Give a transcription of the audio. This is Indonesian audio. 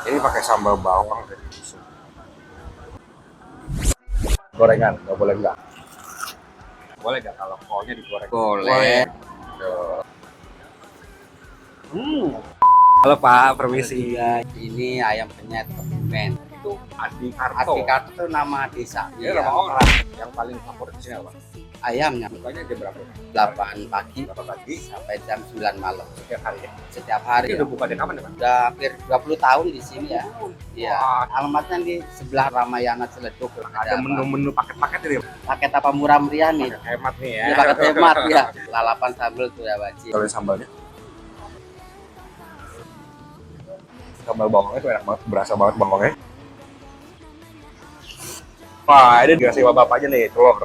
Ini pakai sambal bawang dan susu. Gorengan, nggak boleh nggak? Boleh nggak kalau kolnya digoreng? Boleh. Tuh. Halo Pak, permisi. Ya, ini ayam penyet Kebumen. Itu Adi Karto. Adi Karto nama desa. Ini Iya. nama orang. Yang paling favorit di sini apa? Ayamnya Bukanya jam berapa? 8 pagi 8 pagi sampai jam 9 malam. setiap hari ya? Setiap hari. Ini udah buka dari kapan ya Pak? Udah hampir 20 tahun di sini ya. Iya. Wah. Alamatnya di sebelah Ramayana Ciledug. Ada menu-menu paket-paket ini. Paket apa murah meriah nih? Paket hemat nih ya. Iya, paket hemat ya. Lalapan sambal tuh ya wajib. Kalau sambalnya? Sambal bawangnya tuh enak banget, berasa banget bawangnya. Wah, ini dikasih sama bapaknya nih, telur.